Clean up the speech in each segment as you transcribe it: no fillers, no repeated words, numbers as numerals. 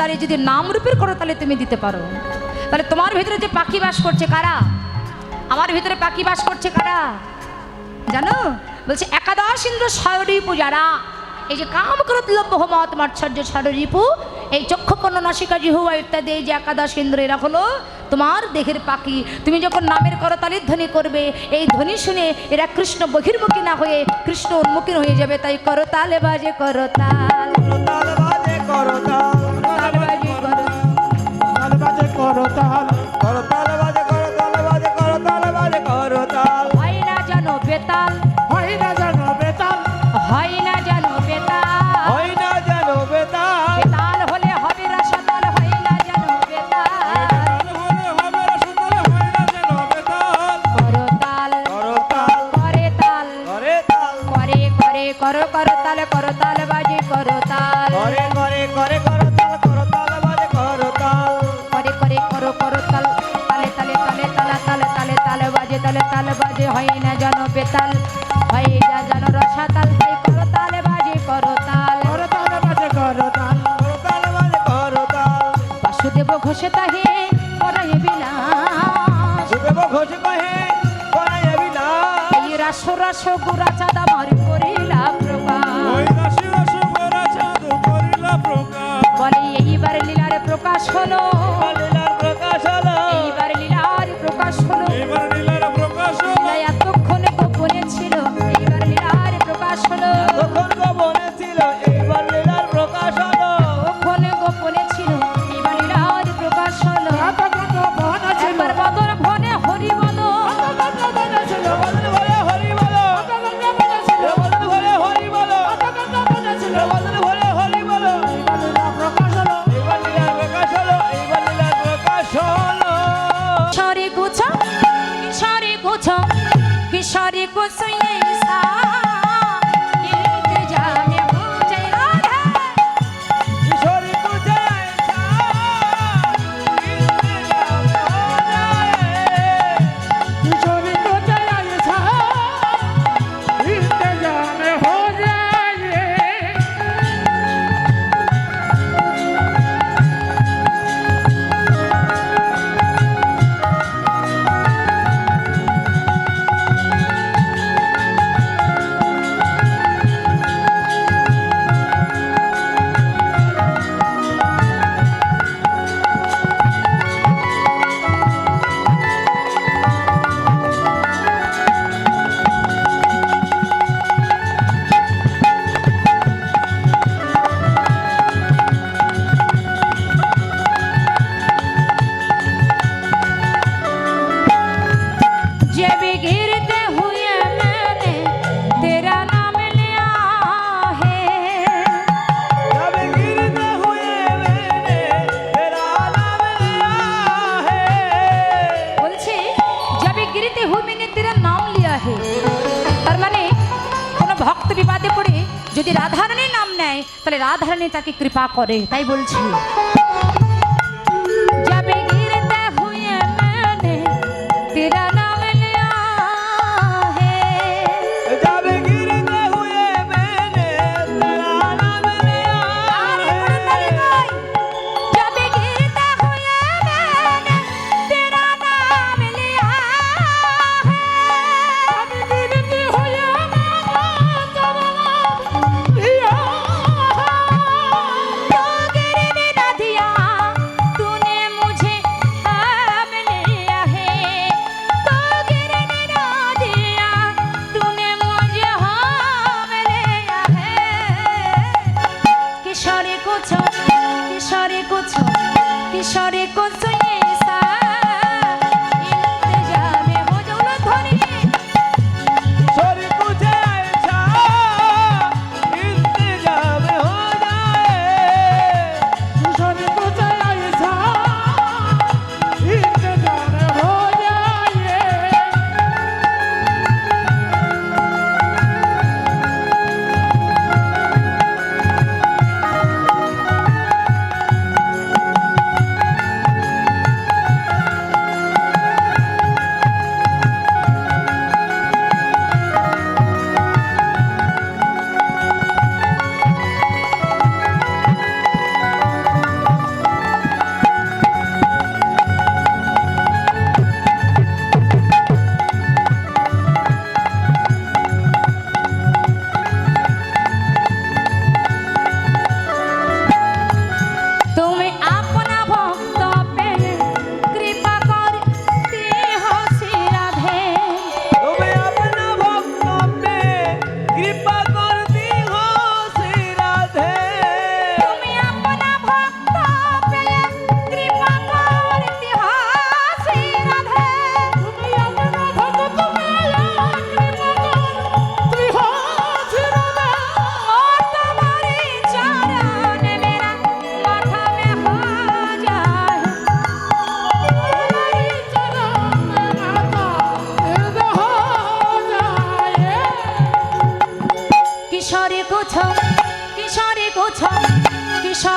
দাঁড়িয়ে যদি নাম রূপের করতালে তুমি দিতে পারো, তাহলে তোমার ভিতরে যে পাখি বাস করছে কারা? আমার ভিতরে পাখি বাস করছে কারা জানো? বলছে একাদশ ইন্দ্র ষড়রিপু যারা, এই যে কাম ক্রোধ লোভ মোহ মদ মাৎসর্য ষড়রিপু, এই চক্ষু কর্ণ নাসিকা জিহ্বা ইত্যাদি এই যে একাদশ ইন্দ্র, এরা হলো তোমার দেহের পাখি। তুমি যখন নামের করতালির ধ্বনি করবে, এই ধ্বনি শুনে এরা কৃষ্ণ বহির্মুখী না হয়ে কৃষ্ণ উন্মুখী হয়ে যাবে। তাই করতালে বাজে করতাল, করতাল বাজে করতাল, করতাল বাজে করতাল বাজে করতাল, করতাল বাজে করতাল বাজে করতাল বাজে করতাল। হয় না জানো বেতাল, হয় না জানো বেতাল, হয় না জানো বেতাল, হয় না জানো বেতাল, বেতাল হলে হবে রসাতাল, হয় না জানো বেতাল। করতাল করতাল করে তাল, করে তাল, করে করে করো করতাল, করতাল বাজে করতাল, করে করে করে করতাল, করতাল বাজে করতাল। করে করে করো করতাল, তালে তালে তালে তালা তালে তালে তালে বাজে, তালে তালে বাজে, হয় না জানো বেতাল, হয় না জানো রসাতাল। তাই করতালে বাজে করতাল, করতাল বাজে করতাল, করতাল বাজে করতাল। বাসুদেব ঘোষে তাহে করাই বিলাস, সুদেব ঘোষ কহে করাই বিলাস। এই রাস রাস গুড়া চাঁদা মারি করিলা প্রকাশ, বলে এইবার লীলার প্রকাশ হলো, লীলার প্রকাশ হলো, এইবার লীলার প্রকাশ হলো। লীলা এতক্ষণে গোপনে ছিল, এইবার লীলার প্রকাশ হলো। তখন গোপনে ছিল, এইবার লীলার প্রকাশ হলো। ওখানে গোপনে ছিল, এইবার লীলার প্রকাশ হলো। একবার বদর ভনে হরি বল, বদন ভরে হরি বলো, বদন ভরে হরি বলো, বদন ভরে হরি বলো। এইবার লীলার প্রকাশ হলো, এইবার লীলার প্রকাশ হলো, এইবার লীলার প্রকাশ হলো। কিশোরী কুছ, কিশোরী কুছ, কিশোরী কুছ ऐसा इंतजाम हो जाए राधा। किशोरी तुझे ऐसा इंतजाम हो जाए, किशोरी तुझे ऐसा इंतजाम हो जाए। जब गिरते हुए मैंने तेरा नाम लिया है, जब गिरते हुए मैंने तेरा नाम लिया है, বলছে जब गिरते हुए मैंने तेरा नाम लिया है। তার মানে কোনো ভক্ত বিপদে পড়ে যদি রাধারানীর নাম নেয়, তাহলে রাধারানী তাকে কৃপা করে। তাই বলছি जब गिरते हुए मैंने तेरा नाम लिया है, जब गिरते हुए मैंने तेरा नाम लिया है, जब गिरते हुए मैंने तेरा नाम लिया है, जब गिरते हुए मैंने तेरा नाम लिया है, तो गिरने न दिया तूने मुझे थाम लिया है, तो गिरने न दिया तूने मुझे थाम लिया है। किशोरी कुछ, किशोरी कुछ, किशोरी कुछ ऐसा इंतजाम हो जाओ ध्वनि। किशोरी तुझे ऐसा इंतजाम हो जाए, किशोरी तुझे ऐसा इंतजाम हो जाए।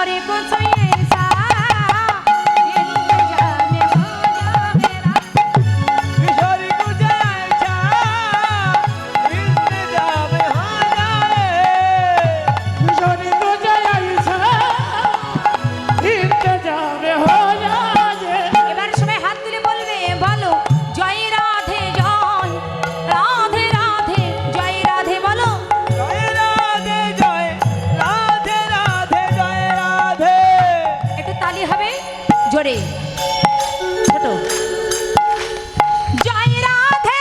किशोरी को चाहिए सा इंतजाम हो जाए रात किशोरी को जैसा इंतजाम हो जाए किशोरी को जैसा इंतजाम हो जाए এবার সবাই হাত তুলে বলবে বলো জয় রাধে জয় রাধে রাধে জয় রাধে বলো জয় রাধে জয় রাধে রাধে জয় রাধে একটু তালি হবে জোরে ছোট জয় রাধে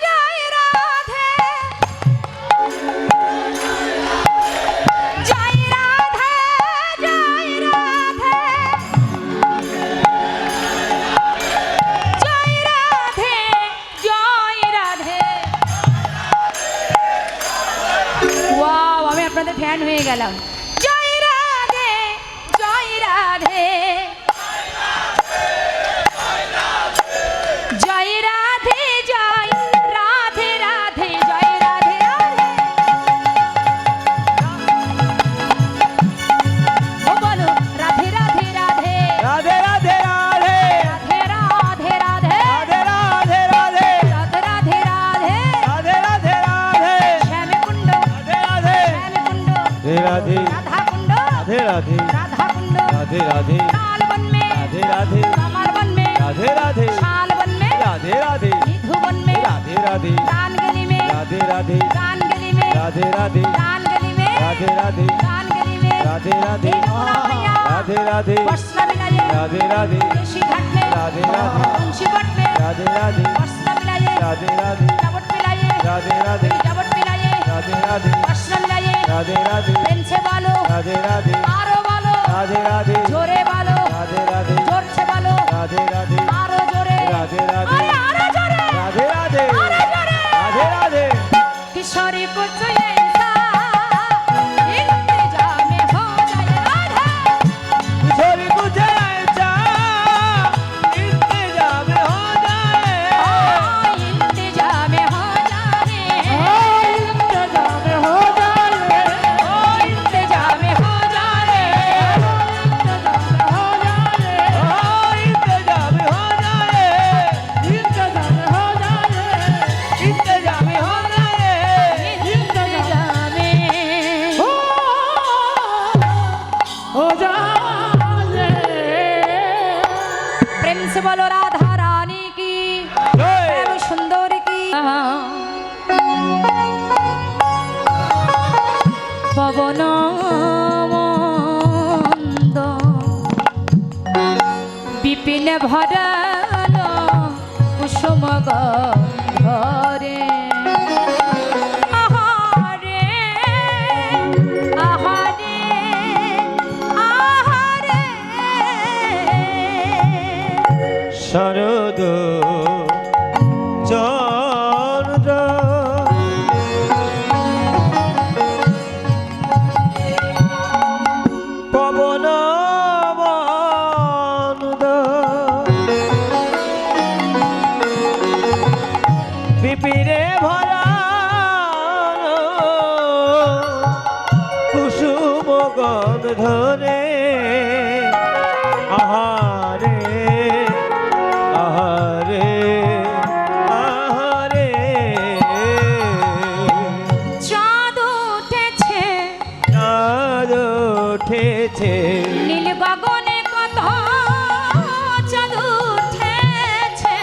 জয় রাধে জয় রাধে জয় রাধে জয় রাধে জয় রাধে ওয়াও আমি আপনাদের ফ্যান হয়ে গেলাম জয় রাধে জয় রাধে জয় রাধে জয় রাধে রাধে জয় রাধে রাধে ও বলো রাধে রাধে রাধে রাধে রাধে রাধে রাধে রাধে রাধে রাধে রাধে রাধে রাধে রাধে রাধে রাধে রাধে রাধে শ্যামে কুণ্ড রাধে রাধে শ্যামে কুণ্ড राधे राधा कुंड राधे राधे राधा कुंड राधे राधे काल वन में राधे राधे कमल वन में राधे राधे शाल वन में राधे राधे निधु वन में राधे राधे कान गली में राधे राधे कान गली में राधे राधे कान गली में राधे राधे कान गली में राधे राधे यमुना मैया राधे राधे वर्षा मिलाए राधे राधे ऋषि घाट में राधे राधे तुलसी वट में राधे राधे वर्षा मिलाए राधे राधे जावट मिलाए राधे राधे जावट मिलाए राधे राधे वर्षा मिलाए राधे राधे प्रेम से बोलो राधे राधे आरो बोलो राधे राधे जोरे बोलो राधे राधे जोर से बोलो राधे राधे आरो जोरे राधे राधे अरे आरो जोरे राधे राधे आरो जोरे राधे राधे किशोरी को चाहिए ऐसा इंतजाम हो जाए राधा किशोरी को जैसा इंतजाम हो जाए इंतजाम हो जाए इंतजाम हो जाए इंतजाम हो जाए इंतजाम हो जाए इंतजाम हो जाए इंतजाम हो जाए इंतजाम हो जाए इंतजाम हो जाए प्रेम से बोलो राधा रानी की जय। श्याम सुंदर की पवन मंद विपिन भरल कुसुम घरे आहारे आहारे आहारे शरद चंद्र पवन मंद विपिने भरा कुसुम गंधरे आहारे आहारे आहारे চাঁদ উঠেছে চাঁদ উঠেছে নীল গগনে কত চাঁদ উঠেছে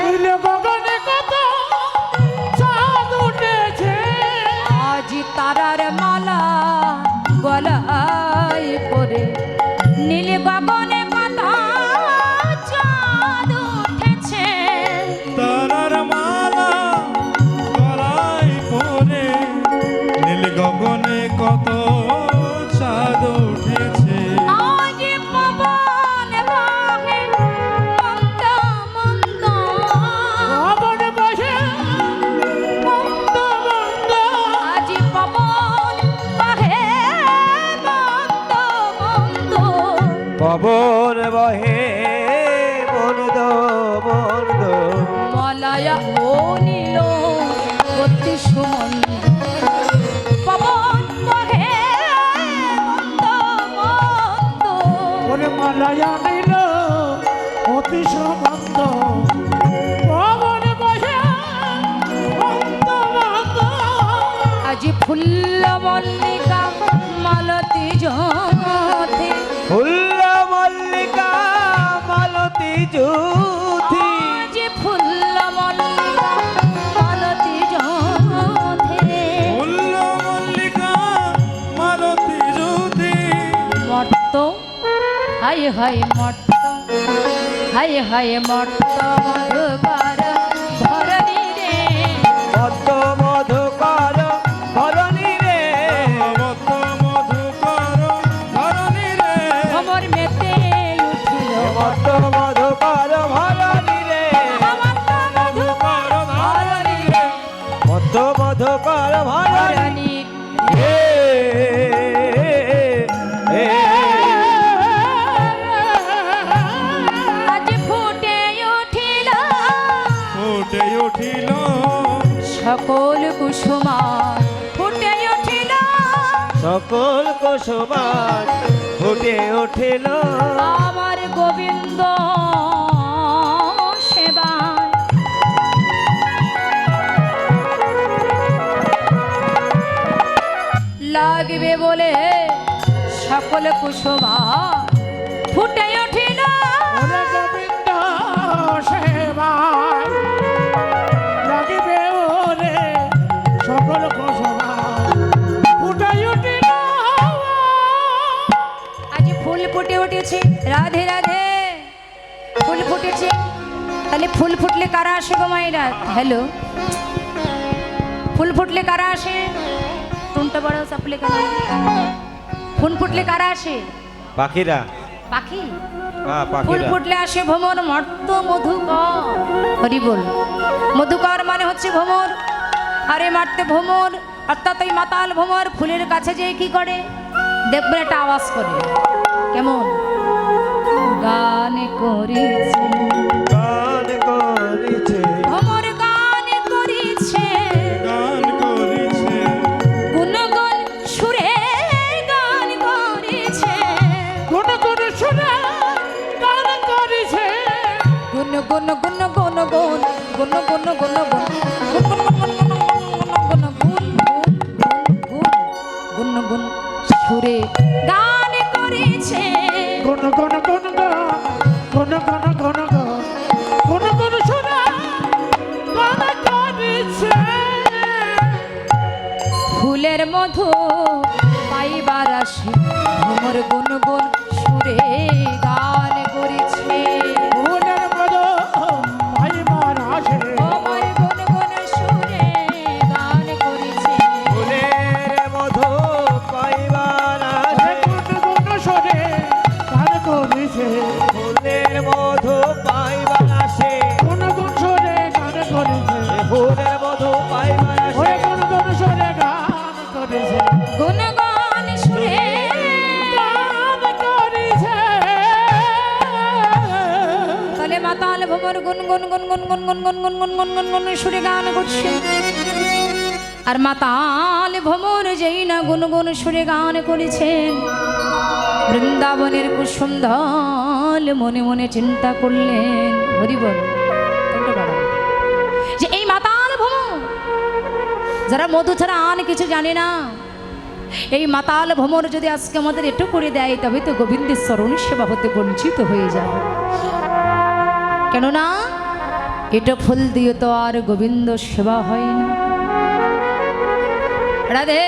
নীল গগনে কত চাঁদ উঠেছে আজ তারার মালা গলায় পরে নীল গগনে কত চাঁদ উঠেছে তারার মালা গলায় পরে নীল গগনে কত চাঁদ উঠেছে আজ পবন বহে মন্দ মন্দ পবন বসে মন্দ মন্দ আজ পবন বহে মন্দ মন্দ পবন বহে মন্দ মন্দ মলয়া ও নীল অতি সুমন্দ পবন বহে মন্দ মন্দ মালায়া নিল অতি সম্বন্ধ পবন বসে অন্ত বন্ধ আজ ফুল্ল মল্লিকা মালতী জোথে ফুল্ল মল্লিকা মালতী জ্যোতি আজ ফুল্ল মল্লিকা মালতী জোথে ফুল্ল মল্লিকা মালতী জ্যোতি মর্ত হায় হায় মর্ত হায় হায় মর্ত মধুকর ধরণী রে মত মধুকর ধরণী রে মত মধুকর ধরণী রে ভ্রমর মেতে উঠিল মত মধুকর ধরণী রে মর্ত মধুকর ধরণী রে মত মধুকর ধরণী ধরণী রে আজ ফুটে উঠিল ফুটে উঠিল সকল কুসুমার ফুটে উঠিল সকল কুসুমান ফুটে উঠিল আমার গোবিন্দ সেবায় লাগবে বলে সকল কুসুমার ফুটে উঠিল ওরে গোবিন্দ সেবায় লাগিবে ওরে সকল কোসবা ফুটাই উঠিল আজ ফুল ফুটে উঠেছে রাধে রাধে ফুল ফুটেছে তাহলে ফুল ফুটলে কারা আসে গো মায়েরা হ্যালো ফুল ফুটলে কারা আসে টুনটা বড় সাপলে কেন ফুল ফুটলে কারা আসে পাখিরা পাখি হ্যাঁ ফুল পাখিরা ফুটলে আসে ভ্রমর মর্ত মধুকর হরি বল মধুকর মানে হচ্ছে ভ্রমর আরে মারতে ভ্রমর অর্থাৎ ওই মাতাল ভ্রমর ফুলের কাছে যেয়ে কি করে দেখবেন একটা আওয়াজ করে কেমন গান করেছে গান করেছে ভ্রমর গান করেছে গান করেছে গুণগুণ সুরে গান করেছে কোন কোন শোনা গান করেছে গুণ গুণ গুণ গুণ গুণ গুণ গুণ গুণ গুণ গুণ সুরে গান করেছে কোন কোন কোন কোন কোন কোন কোন কোন শোনা গান করেছে ফুলের মধু পাইবার আসে ভ্রমর গুণ গুণ সুরে গান করেছে ফুলের মতো মাইমার আসে ভ্রমর গুণ গুণ সুরে গান করেছে ফুলের মধু পাইবার আসে কোন কোন শোনে গান করেছে ফুলের মধু পাইবার আসে কোন কোন শোনে গান করেছে ফুলের মধু পাইবার ওরে আসে কোন কোন শোনে গান করেছে গুণ গান সুরে গান করেছে তাহলে মাতাল ভ্রমর গুন গুন গুন গুন গুন গুন গুন গুন গুন গুন গুন গুন সুরে গান করছে আর মাতাল ভ্রমর যেই না গুন গুন সুরে গান করেছেন বৃন্দাবনের কুসুম দল মনে মনে চিন্তা করলেন হরি বল যে এই মাতাল ভ্রমর যারা মধু ছাড়া আন কিছু জানে না এই মাতাল ভ্রমর যদি আজকে আমাদের একটু করে দেয় তবে তো গোবিন্দের চরণ সেবা হতে বঞ্চিত হয়ে যাবে কেননা এটা ফুল দিয়ে তো আর গোবিন্দ সেবা হয় না রাধে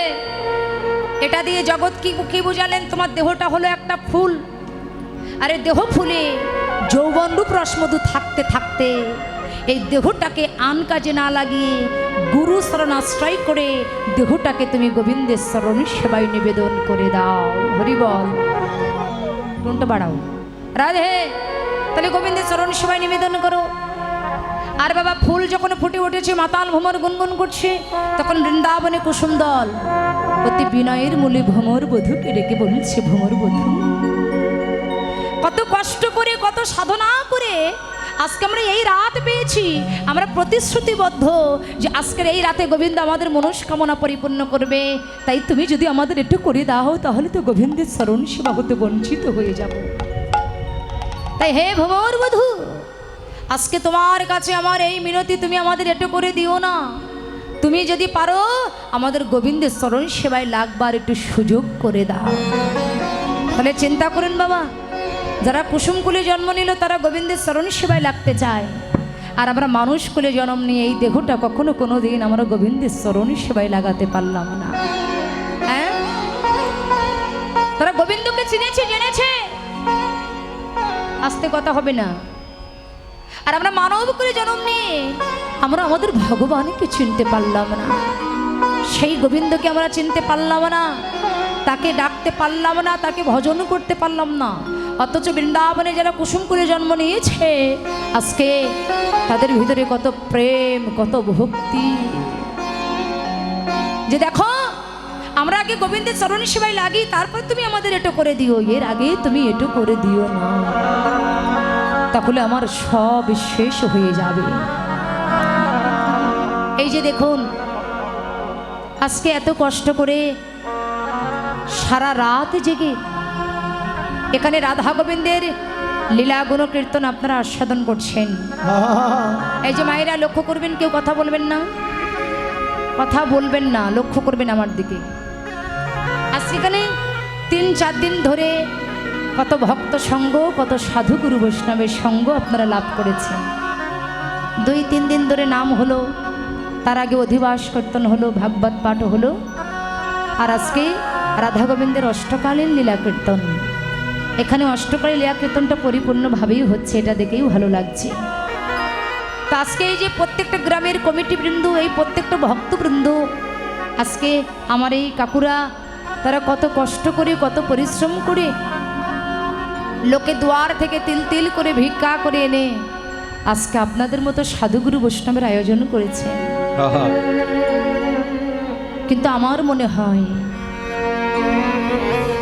এটা দিয়ে জগৎ কি বুঝালেন তোমার দেহটা হলো একটা ফুল আরে দেহ ফুলে যৌবন রূপ রসমধু থাকতে থাকতে এই দেহটাকে আন কাজে না লাগিয়ে গুরু শরণ আশ্রয় করে দেহটাকে তুমি গোবিন্দের শরণ সেবায় নিবেদন করে দাও হরি বল কোনটা বাড়াও রাধে তাহলে গোবিন্দের চরণ সেবায় নিবেদন করো আর বাবা ফুল যখন ফুটে উঠেছে মাতাল ভ্রমর গুনগুন করছে তখন বৃন্দাবনে কুসুম দল অতি বিনয়ের মূলে ভ্রমর বধূকে ডেকে বলছে ভ্রমর বধূ কত কষ্ট করে কত সাধনা করে আজকে আমরা এই রাত পেয়েছি আমরা প্রতিশ্রুতিবদ্ধ যে আজকের এই রাতে গোবিন্দ আমাদের মনস্কামনা পরিপূর্ণ করবে তাই তুমি যদি আমাদের একটু করে দাও তাহলে তো গোবিন্দের চরণ সেবা হতে বঞ্চিত হয়ে যাব তাই হে ভবর বধূ, আজকে তোমার কাছে আমার এই মিনতি, তুমি আমাদের একটু করে দিও না। তুমি যদি পারো আমাদের গোবিন্দের চরণ সেবায় লাগবার একটু সুযোগ করে দাও। তাহলে চিন্তা করেন বাবা, যারা কুসুমকুলে জন্ম নিল তারা গোবিন্দের চরণ সেবায় লাগতে চায়, আর আমরা মানুষ কুলে জন্ম নিয়ে এই দেহটা কখনো কোনো দিন আমরা গোবিন্দের চরণ সেবায় লাগাতে পারলাম না। হ্যাঁ, তারা গোবিন্দকে চিনেছে, জেনেছে, আস্তে কথা হবে না। আর আমরা মানব করে জন্ম নিয়ে আমরা আমাদের ভগবানকে চিনতে পারলাম না, সেই গোবিন্দকে আমরা চিনতে পারলাম না, তাকে ডাকতে পারলাম না, তাকে ভজন করতে পারলাম না। অথচ বৃন্দাবনে যারা কুসুম করে জন্ম নিয়েছে আজকে তাদের ভিতরে কত প্রেম, কত ভক্তি, যে দেখো আমরা আগে গোবিন্দের চরণ সেবায় লাগি, তারপর তুমি আমাদের এটো করে দিও, এর আগে তুমি এটো করে দিও না, তাহলে আমার সব শেষ হয়ে যাবে। এই যে দেখুন আজকে এত কষ্ট করে সারা রাত জেগে এখানে রাধা গোবিন্দের লীলা গুণ কীর্তন আপনারা আস্বাদন করছেন। এই যে মায়েরা লক্ষ্য করবেন, কেউ কথা বলবেন না, কথা বলবেন না, লক্ষ্য করবেন আমার দিকে। আজকে এখানে 3-4 দিন ধরে কত ভক্ত সঙ্গ, কত সাধু গুরু বৈষ্ণবের সঙ্গ আপনারা লাভ করেছেন। 2-3 দিন ধরে নাম হলো, তার আগে অধিবাস কীর্তন হলো, ভাগবত পাঠ হলো, আর আজকে রাধা গোবিন্দের অষ্টকালীন লীলা কীর্তন। এখানে অষ্টকালীন লীলা কীর্তনটা পরিপূর্ণভাবেই হচ্ছে, এটা দেখেই ভালো লাগছে। তো আজকে এই যে প্রত্যেকটা গ্রামের কমিটি বৃন্দ, এই প্রত্যেকটা ভক্তবৃন্দ, আজকে আমার এই কাকুরা তারা কত কষ্ট করে, কত পরিশ্রম করে লোকে দুয়ার থেকে তিল তিল করে ভিক্ষা করে এনে আজকে আপনাদের মতো সাধুগুরু বৈষ্ণবের আয়োজন করেছে। কিন্তু আমার মনে হয়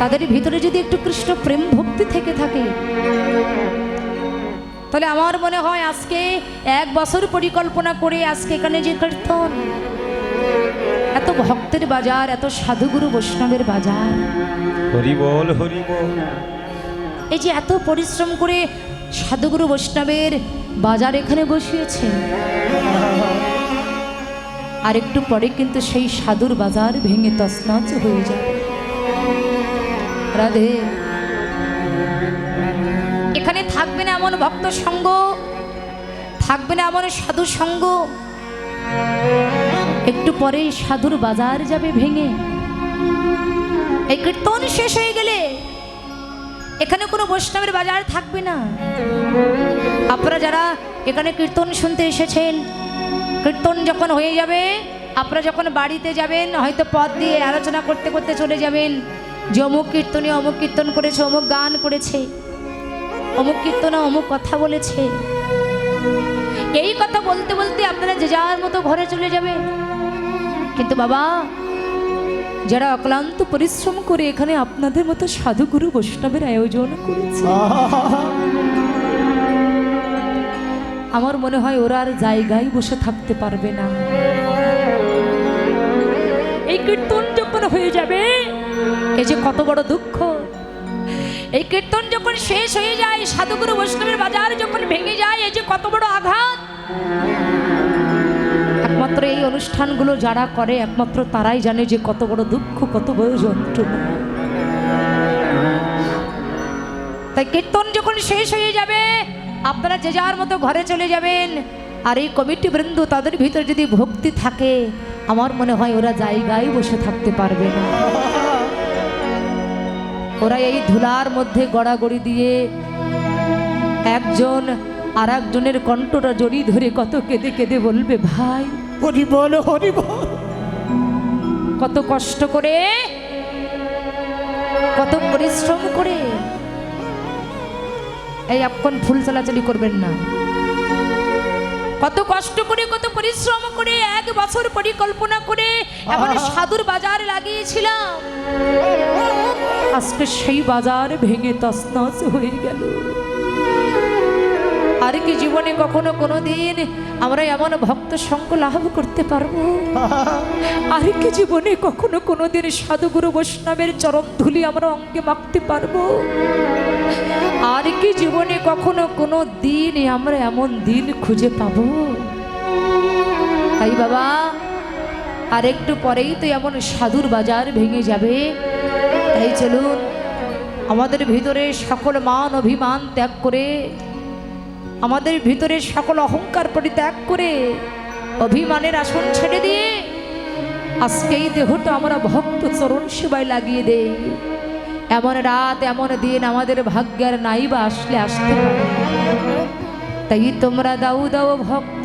তাদের ভিতরে যদি একটু কৃষ্ণ প্রেম ভক্তি থেকে থাকে, তাহলে আমার মনে হয় আজকে 1 বছর পরিকল্পনা করে আজকে এখানে যে কীর্তন, এত ভক্তের বাজার, এত সাধুগুরু বৈষ্ণবের বাজার, হরি বল, হরি বল। এই যে এত পরিশ্রম করে সাধুগুরু বৈষ্ণবের বাজার এখানে বসিয়েছে, আর একটু পরে কিন্তু সেই সাধুর বাজার ভেঙে তছনছ হয়ে যাবে। রাধে, এখানে থাকবে না এমন ভক্ত সঙ্গ, থাকবে না এমন সাধু সঙ্গ, একটু পরে সাধুর বাজার যাবে ভেঙে। এই কীর্তন শেষ হয়ে গেলে এখানে কোনো বৈষ্ণবের বাজার থাকবে না। আপনারা যারা এখানে কীর্তন শুনতে এসেছেন, কীর্তন যখন হয়ে যাবে, আপনারা যখন বাড়িতে যাবেন, হয়তো পথ দিয়ে আলোচনা করতে করতে চলে যাবেন যে অমুক কীর্তনে অমুক কীর্তন করেছে, অমুক গান করেছে, অমুক কীর্তনে অমুক কথা বলেছে। এই কথা বলতে বলতে আপনারা যে যার মতো ঘরে চলে যাবে। কিন্তু বাবা, যারা অক্লান্ত পরিশ্রম করে এখানে আপনাদের মতো সাধুগুরু বৈষ্ণবের আয়োজন করেছে, আমার মনে হয় ওরা আর জায়গায় বসে থাকতে পারবে না। এই কীর্তন যখন হয়ে যাবে, এই যে কত বড় দুঃখ, এই কীর্তন যখন শেষ হয়ে যায়, সাধুগুরু বৈষ্ণবের বাজার যখন ভেঙে যায়, এই যে কত বড় আঘাত। একমাত্র এই অনুষ্ঠানগুলো যারা করে, একমাত্র তারাই জানে যে কত বড় দুঃখ, কত বড় যন্ত্রণা। তাই কীর্তন যখন শেষ হয়ে যাবে, আপনারা যে যার মতো ঘরে চলে যাবেন। আর এই কমিটি বৃন্দ, তাদের ভিতরে যদি ভক্তি থাকে, আমার মনে হয় ওরা জায়গায় বসে থাকতে পারবে না। ওরা এই ধুলার মধ্যে গড়াগড়ি দিয়ে একজন আর একজনের কণ্ঠটা জড়িয়ে ধরে কত কেঁদে কেঁদে বলবে, ভাই হরি বল, হরি বল। কত কষ্ট করে, কত পরিশ্রম করে। এই আপন ফুল চলাচলি করবেন না। কত কষ্ট করে, কত পরিশ্রম করে, 1 বছর পরিকল্পনা করে এমন সাধুর বাজার লাগিয়েছিলাম, আজকে সেই বাজার ভেঙে তছনছ হয়ে গেল। আর কি জীবনে কখনো কোনো দিন আমরা এমন ভক্ত সঙ্গ লাভ করতে পারবো? আর কি জীবনে কখনো কোনো দিন সাধুগুরু বৈষ্ণবের চরণ ধুলি আমরা অঙ্গে মাখতে পারবো? আর কি জীবনে কখনো কোনো দিন আমরা এমন দিন খুঁজে পাবো? তাই বাবা, আর একটু পরেই তো এমন সাধুর বাজার ভেঙে যাবে। তাই চলুন আমাদের ভিতরে সকল মান অভিমান ত্যাগ করে, আমাদের ভিতরে সকল অহংকার পরিত্যাগ করে, অভিমানের আসন ছেড়ে দিয়ে আজকে এই দেহটা আমরা ভক্ত চরণ সেবায় লাগিয়ে দেই। এমন রাত এমন দিন আমাদের ভাগ্যের নাই বা আসলে আসতে পারে। তাই তোমরা দাও দাও ভক্ত